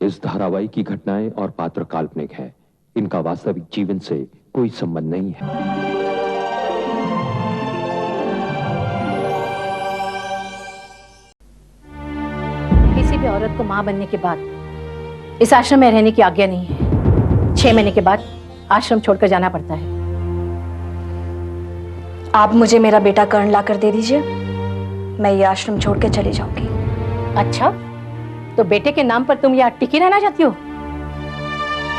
इस धारावाहिक की घटनाएं और पात्र काल्पनिक है। इनका वास्तविक जीवन से कोई संबंध नहीं है। किसी भी औरत को मां बनने के बाद इस आश्रम में रहने की आज्ञा नहीं है। 6 महीने के बाद आश्रम छोड़कर जाना पड़ता है। आप मुझे मेरा बेटा कर्ण ला कर दे दीजिए, मैं ये आश्रम छोड़ के चली जाऊंगी। अच्छा, तो बेटे के नाम पर तुम यहाँ टिकी रहना चाहती हो?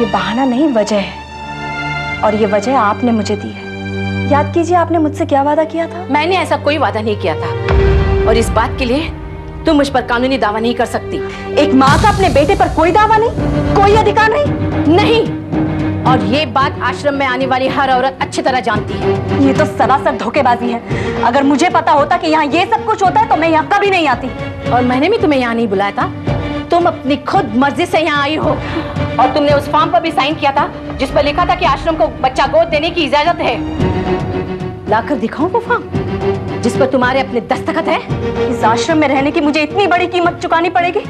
ये बहाना नहीं, वजह है, और ये वजह आपने मुझे दी है। याद कीजिए आपने मुझसे क्या वादा किया था। मैंने ऐसा कोई वादा नहीं किया था, और इस बात के लिए तुम मुझ पर कानूनी दावा नहीं कर सकती। एक माँ का अपने बेटे पर कोई दावा नहीं, कोई अधिकार नहीं? नहीं, और ये बात आश्रम में आने वाली हर औरत अच्छी तरह जानती है। ये तो सरासर धोखेबाजी है। अगर मुझे पता होता कि यहाँ ये सब कुछ होता है तो मैं यहाँ कभी नहीं आती। और मैंने भी तुम्हें यहाँ नहीं बुलाया था। तुम अपनी खुद मर्जी से यहाँ आई हो, और तुमने उस फॉर्म पर भी साइन किया था जिस पर लिखा था कि आश्रम को बच्चा गोद देने की इजाजत है। लाकर दिखाऊं वो फॉर्म जिस पर तुम्हारे अपने दस्तखत है? इस आश्रम में रहने की मुझे इतनी बड़ी कीमत चुकानी पड़ेगी,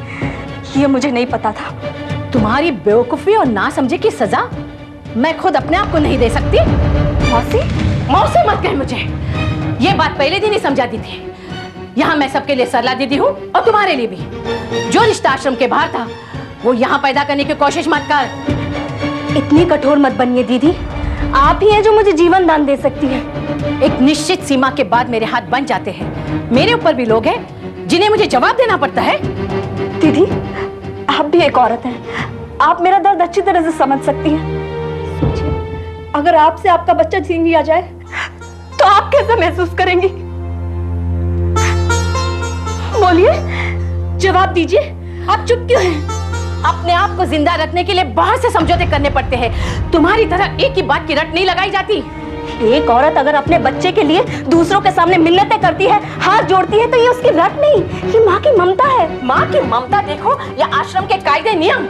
ये मुझे नहीं पता था। तुम्हारी बेवकूफी और नासमझी की सजा मैं खुद अपने आप को नहीं दे सकती। मौसी, मौसी मत कह मुझे। ये बात पहले दिन ही समझा दी थी। यहाँ मैं सबके लिए सरला दीदी हूँ, और तुम्हारे लिए भी। जो रिश्ता आश्रम के बाहर था वो यहाँ पैदा करने की कोशिश मत कर। इतनी कठोर मत बनिए दीदी, आप ही हैं जो मुझे जीवन दान दे सकती है। एक निश्चित सीमा के बाद मेरे हाथ बन जाते हैं। मेरे ऊपर भी लोग हैं जिन्हें मुझे जवाब देना पड़ता है। दीदी, आप भी एक औरत हैं, आप मेरा दर्द अच्छी तरह से समझ सकती हैं। सोचिए, अगर आपसे आपका बच्चा छीन लिया जाए तो आप कैसे महसूस करेंगी? बोलिए, जवाब दीजिए, आप चुप क्यों हैं? अपने आप को जिंदा रखने के लिए बहुत से समझौते करने पड़ते हैं। तुम्हारी तरह एक ही बात की रट नहीं लगाई जाती। एक औरत अगर अपने बच्चे के लिए दूसरों के सामने मिन्नतें करती है, हाथ जोड़ती है, तो ये उसकी रट नहीं, ये माँ की ममता है। माँ की ममता देखो या आश्रम के कायदे नियम?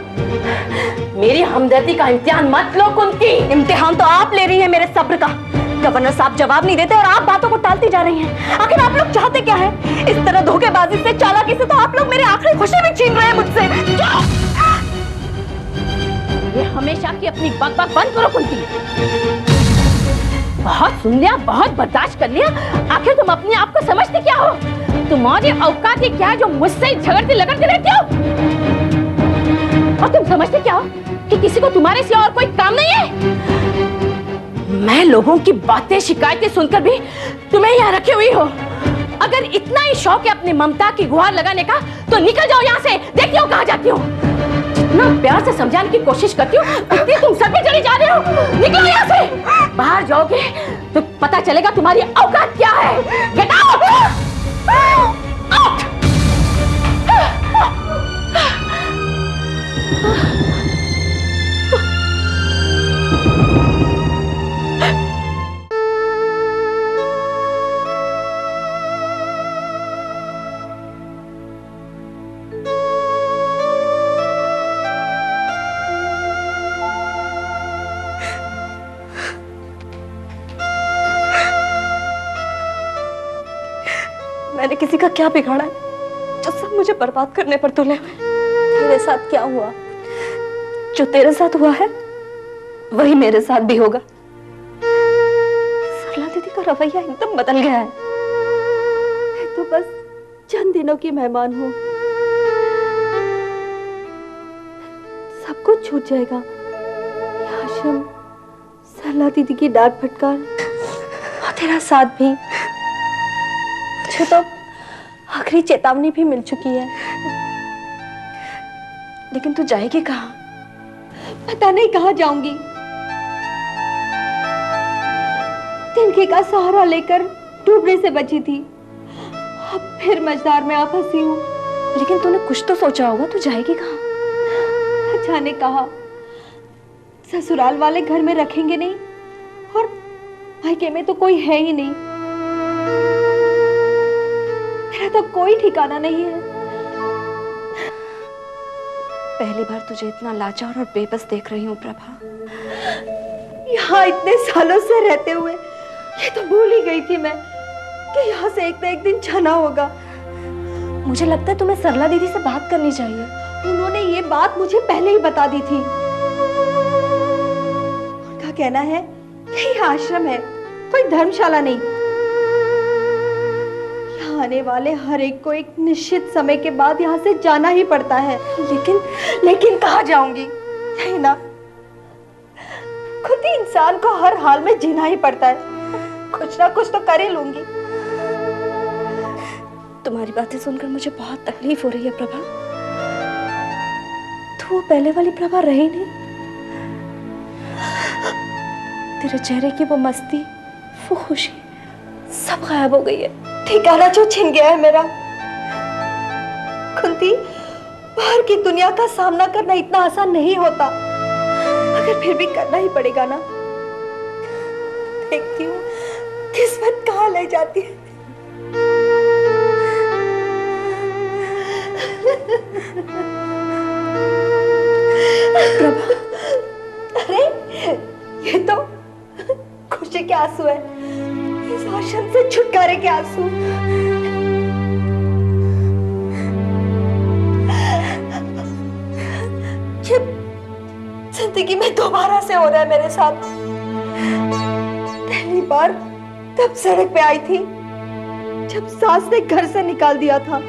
मेरी हमदर्दी का इम्तिहान मत लो कुंती। इम्तिहान तो आप ले रही हैं मेरे सब्र का। गवर्नर साहब जवाब नहीं देते और आप बातों को टालती जा रही हैं। आखिर आप लोग चाहते क्या हैं? इस तरह धोखेबाजी से, चालाकी से तो आप लोग मेरी आखिरी खुशी भी छीन रहे हैं मुझसे। ये हमेशा की अपनी बकबक बंद करो कुंती। बहुत सुन लिया, बहुत बर्दाश्त कर लिया। आखिर तुम अपने आप को समझते क्या हो? तुम्हारी औकात ही क्या है जो मुझसे झगड़ती लगड़ती रहती हो? और तुम समझते क्या हो कि किसी को तुम्हारे सिवा और कोई काम नहीं है? मैं लोगों की बातें, शिकायतें सुनकर भी तुम्हें यहाँ रखी हुई हो। अगर इतना ही शौक है अपनी ममता की गुहार लगाने का तो निकल जाओ यहाँ से। देखती हो कहाँ जाती हो। जितना प्यार से समझाने की कोशिश करती हूँ उतनी तुम सर पे चली जा रहे हो। निकलो यहाँ से। बाहर जाओगे तो पता चलेगा तुम्हारी औकात क्या है। Get out. मैंने किसी का क्या बिगाड़ा है जो सब मुझे बर्बाद करने पर तुले हुए? तेरे साथ क्या हुआ? जो तेरे साथ हुआ है वही मेरे साथ भी होगा। सरला दीदी का रवैया एकदम बदल गया है। मैं तो बस चंद दिनों की मेहमान हूँ, सब कुछ छूट जाएगा। ये आश्रम, सरला दीदी की डांट फटकार और तेरा साथ भी। मुझे तो आखिरी चेतावनी भी मिल चुकी है, लेकिन तू जाएगी कहाँ? पता नहीं कहाँ जाऊंगी। तिनके का सहारा लेकर डूबने से बची थी, अब फिर मझधार में आ फंसी हूँ। लेकिन तूने कुछ तो सोचा होगा, तू जाएगी कहाँ? जाने कहा। ससुराल वाले घर में रखेंगे नहीं और मायके में तो कोई है ही नहीं। मेरा तो कोई ठिकाना नहीं है। पहली बार तुझे इतना लाचार और बेबस देख रही हूँ प्रभा। यहाँ इतने सालों से रहते हुए ये तो भूल ही गई थी मैं कि यहाँ से एक न एक दिन जाना होगा। मुझे लगता है तुम्हें सरला दीदी से बात करनी चाहिए। उन्होंने ये बात मुझे पहले ही बता दी थी। उनका कहना है यही आश्रम है, कोई धर्मशाला नहीं। यहाँ आने वाले हर एक को एक निश्चित समय के बाद यहाँ से जाना ही पड़ता है। लेकिन कहाँ जाऊंगी? यही ना, खुद ही इंसान को हर हाल में जीना ही पड़ता है। कुछ ना कुछ तो कर ही लूंगी। तुम्हारी बातें सुनकर मुझे बहुत तकलीफ हो रही है प्रभा। तो वो पहले वाली प्रभा रही नहीं। तेरे चेहरे की वो मस्ती, वो खुशी सब गायब हो गई है। ठिकाना जो छिन गया है मेरा। कुंती, बाहर की दुनिया का सामना करना इतना आसान नहीं होता, मगर फिर भी करना ही पड़ेगा ना। देखती हूँ किस्मत कहाँ ले जाती है। प्रभा, अरे ये तो खुशी के आंसू है, इस आश्रम से छुटकारे के आंसू। ये जिंदगी में दोबारा से हो रहा है मेरे साथ। पहली बार तब सड़क पे आई थी जब सास ने घर से निकाल दिया था।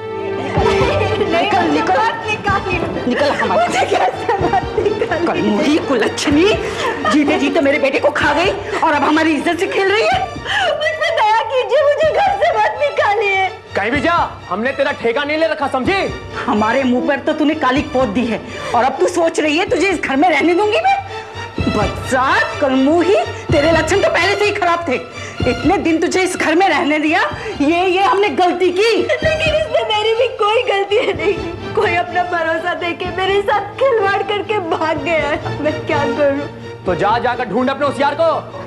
निकल निकल निकल हमारे घर से मत निकल। कलमुही कुलच्छनी, जीते जीते मेरे बेटे को खा गई और अब हमारी इज्जत से खेल रही है। मुझ पे दया कीजिए, मुझे घर से मत निकालिए। कहीं भी जा, हमने तेरा ठेका नहीं ले रखा, समझी? हमारे मुंह पर तो तूने काली पोत दी है और अब तू सोच रही है तुझे इस घर में रहने दूंगी मैं? बदजात कलमुही, तेरे लक्षण तो पहले से ही खराब थे। इतने दिन तुझे इस घर में रहने दिया, ये हमने गलती की। लेकिन इसमें मेरी भी कोई गलती नहीं। कोई अपना भरोसा देके मेरे साथ खिलवाड़ करके भाग गया है। मैं क्या करूं? तो जाकर ढूंढ अपने उस यार को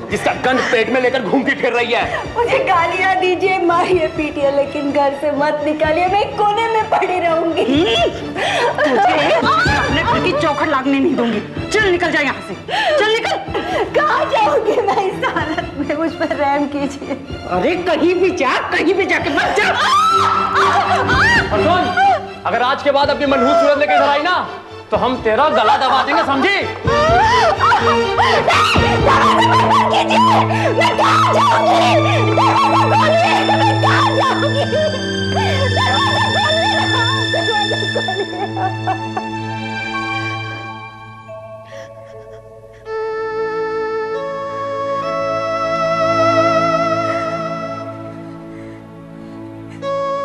जिसका गंध पेट में लेकर घूमती फिर रही है। मुझे गालियां दीजिए, मारिए, पीटिए, लेकिन घर से मत निकालिए। मैं कोने में पड़ी रहूंगी। तुझे अपने घर की चौखट लागने नहीं दूंगी। चल निकल जा यहाँ से, चल निकल। कहाँ जाऊंगी मैं इस हालत में? मुझ पर रहम कीजिए। अरे कहीं भी जाके मत जा। और सुन, अगर आज के बाद अपनी मनहूस सूरत लेकर इधर आई ना, तो हम तेरा गला दबा देंगे, समझी? मैं कहाँ जाऊंगी? दरवाजा खोलिए, मैं कहाँ जाऊंगी? दरवाजा खोलिए, दरवाजा खोलिए।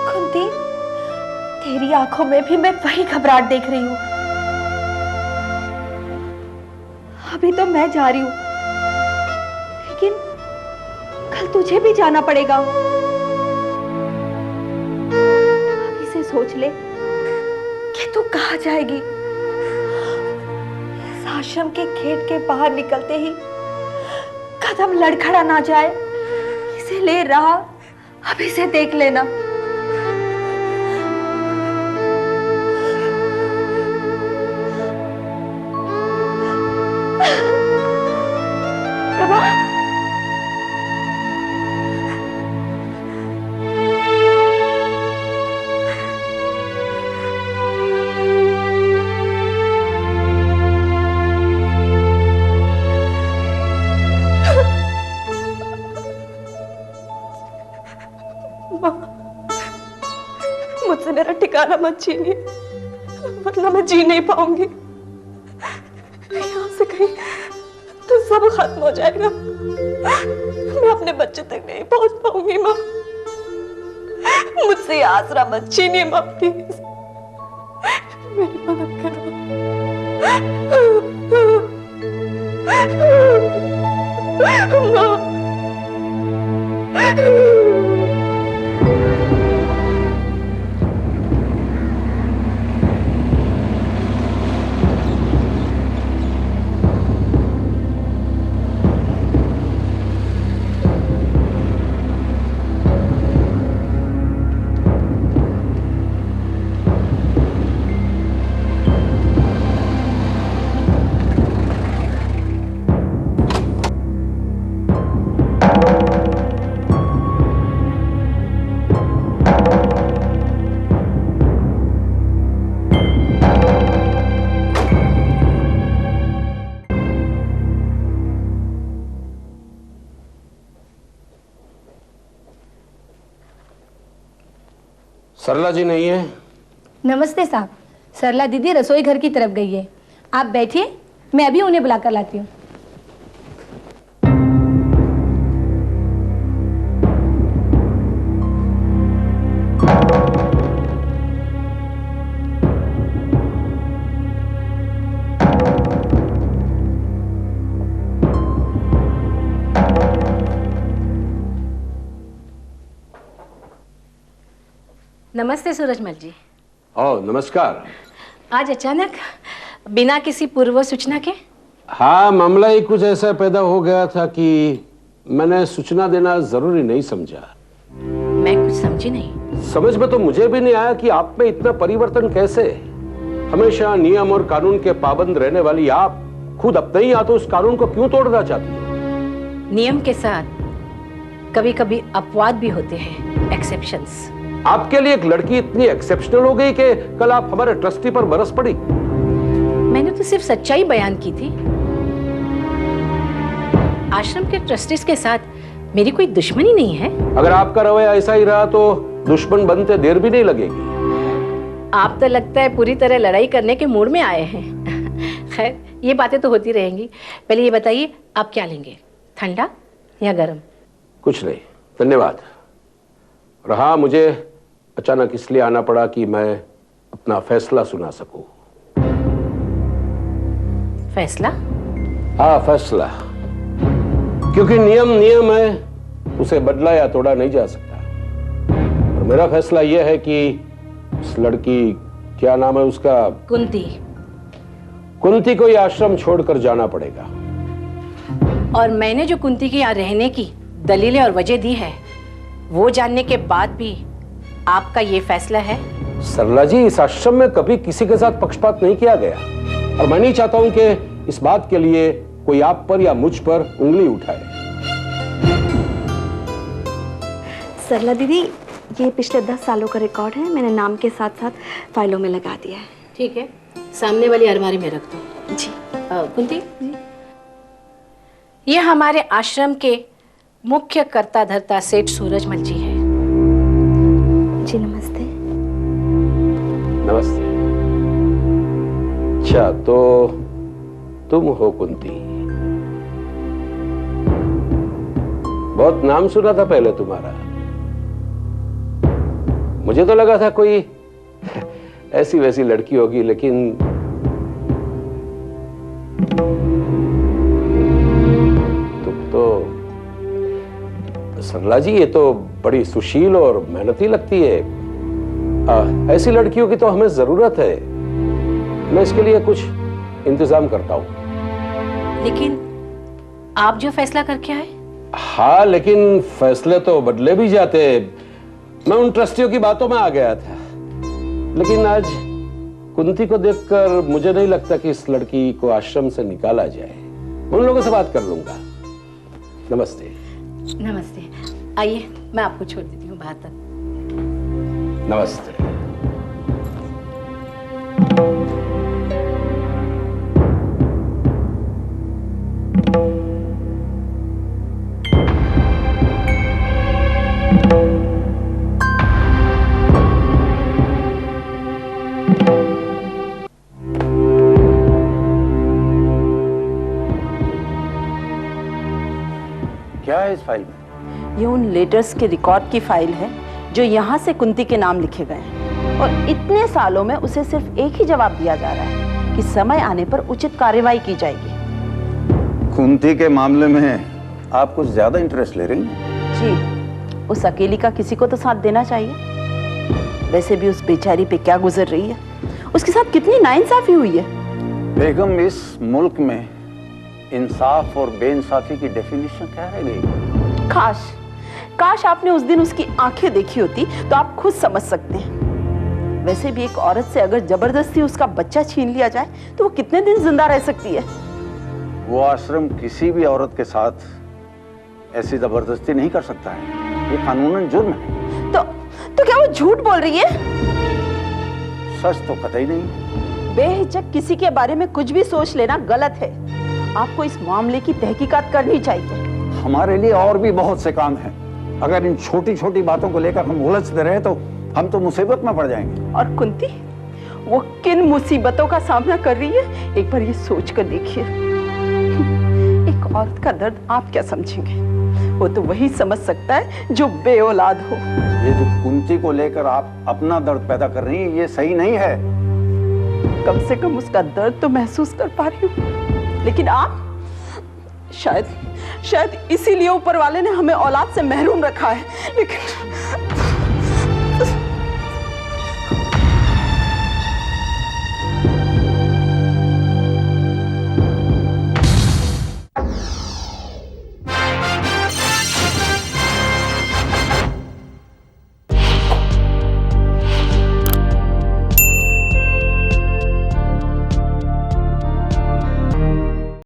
कुंती, तेरी आंखों में भी मैं वही घबराहट देख रही हूँ। अभी तो मैं जा रही हूँ, लेकिन कल तुझे भी जाना पड़ेगा। अभी से सोच ले कि तू कहाँ जाएगी। इस आश्रम के गेट के बाहर निकलते ही कदम लड़खड़ा ना जाए, इसे ले रहा, अभी से देख लेना। प्रभा, मुझसे मेरा ठिकाना मत छीनिए, वरना मैं जी नहीं पाऊंगी। यहाँ से कहीं तो सब खत्म हो जाएगा। मैं अपने बच्चे तक नहीं पहुंच पाऊंगी। माँ, मुझसे आसरा मत छीनिए माँ, प्लीज मेरी मदद करो। माँ, सरला जी नहीं है? नमस्ते साहब, सरला दीदी रसोई घर की तरफ गई है। आप बैठिए, मैं अभी उन्हें बुलाकर लाती हूँ। नमस्ते सूरजमल जी। ओह नमस्कार। आज अचानक बिना किसी पूर्व सूचना के? हाँ, मामला ही कुछ ऐसा पैदा हो गया था कि मैंने सूचना देना जरूरी नहीं समझा। मैं कुछ समझी नहीं। समझ में तो मुझे भी नहीं आया कि आप में इतना परिवर्तन कैसे। हमेशा नियम और कानून के पाबंद रहने वाली आप खुद अपने ही हाथों उस कानून को क्यों तोड़ना चाहती हैं? नियम के साथ कभी कभी अपवाद भी होते हैं, एक्सेप्शंस। आपके लिए एक लड़की इतनी एक्सेप्शनल हो गई कि कल आप हमारे ट्रस्टी पर बरस पड़ी। मैंने तो सिर्फ सच्चाई बयान की थी। आश्रम के ट्रस्टीज के साथ मेरी कोई दुश्मनी नहीं है। अगर आपका रवैया ऐसा ही रहा तो दुश्मन बनते देर भी नहीं लगेगी। आप तो लगता है पूरी तरह लड़ाई करने के मूड में आए हैं। खैर, ये बातें तो होती रहेंगी। पहले ये बताइए, आप क्या लेंगे, ठंडा या गर्म? कुछ नहीं, धन्यवाद। और हाँ, मुझे अचानक इसलिए आना पड़ा कि मैं अपना फैसला सुना सकूं। फैसला? हाँ, फैसला। क्योंकि नियम नियम है, उसे बदला या तोड़ा नहीं जा सकता। और मेरा फैसला यह है कि उस लड़की, क्या नाम है उसका? कुंती। कुंती को यह आश्रम छोड़कर जाना पड़ेगा। और मैंने जो कुंती के यहाँ रहने की दलीलें और वजह दी है, वो जानने के बाद भी आपका ये फैसला है? सरला जी, इस आश्रम में कभी किसी के साथ पक्षपात नहीं किया गया और मैं नहीं चाहता हूं कि इस बात के लिए कोई आप पर या मुझ पर उंगली उठाए। सरला दीदी, ये पिछले 10 सालों का रिकॉर्ड है। मैंने नाम के साथ साथ फाइलों में लगा दिया है। ठीक है, सामने वाली अलमारी में रख दो। जी। कुंती, ये हमारे आश्रम के मुख्य कर्ता धर्ता सेठ सूरजमल जी है। जी नमस्ते। नमस्ते। अच्छा, तो तुम हो कुंती? बहुत नाम सुना था पहले तुम्हारा। मुझे तो लगा था कोई ऐसी वैसी लड़की होगी, लेकिन तुम तो, सरला जी, ये तो बड़ी सुशील और मेहनती लगती है। ऐसी लड़कियों की तो हमें जरूरत है। मैं इसके लिए कुछ इंतजाम करता हूं। लेकिन आप जो फैसला करके आए? हाँ, लेकिन फैसले तो बदले भी जाते। मैं उन ट्रस्टियों की बातों में आ गया था, लेकिन आज कुंती को देखकर मुझे नहीं लगता कि इस लड़की को आश्रम से निकाला जाए। उन लोगों से बात कर लूंगा। नमस्ते। नमस्ते। आइए, मैं आपको छोड़ देती हूँ बाहर तक। नमस्ते। क्या है इस फाइल में? ये उन लेटर्स के रिकॉर्ड की फाइल है जो यहाँ से कुंती के नाम लिखे गए हैं, और इतने सालों में उसे सिर्फ एक ही जवाब दिया जा रहा है कि समय आने पर उचित कार्रवाई की जाएगी। कुंती के मामले में आप कुछ ज्यादा इंटरेस्ट ले रही हैं? जी, उस अकेली का किसी को तो साथ देना चाहिए। वैसे भी उस बेचारी पे क्या गुजर रही है, उसके साथ कितनी नाइंसाफी हुई है। बेगम, इस मुल्क में इंसाफ और बेइंसाफी की डेफिनेशन क्या रह गई? काश आपने उस दिन उसकी आंखें देखी होती तो आप खुद समझ सकते हैं। वैसे भी एक औरत से अगर जबरदस्ती उसका बच्चा छीन लिया जाए तो वो कितने दिन जिंदा रह सकती है? वो आश्रम किसी भी औरत के साथ ऐसी जबरदस्ती नहीं कर सकता है। ये कानूनन जुर्म है। तो क्या वो झूठ बोल रही है? सच तो कतई नहीं। बेहिचक किसी के बारे में कुछ भी सोच लेना गलत है। आपको इस मामले की तहकीकात करनी चाहिए। हमारे लिए और भी बहुत से काम हैं। अगर इन छोटी छोटी बातों को लेकर हम उलझते रहे तो हम तो मुसीबत में पड़ जाएंगे। और कुंती, वो किन मुसीबतों का सामना कर रही है, एक बार ये सोच कर देखिए। एक औरत का दर्द आप क्या समझेंगे? वो तो वही समझ सकता है जो बेऔलाद हो। ये जो कुंती को लेकर आप अपना दर्द पैदा कर रही हैं, ये सही नहीं है। कम से कम उसका दर्द तो महसूस कर पा रही हूँ, लेकिन आप शायद इसीलिए ऊपर वाले ने हमें औलाद से महरूम रखा है। लेकिन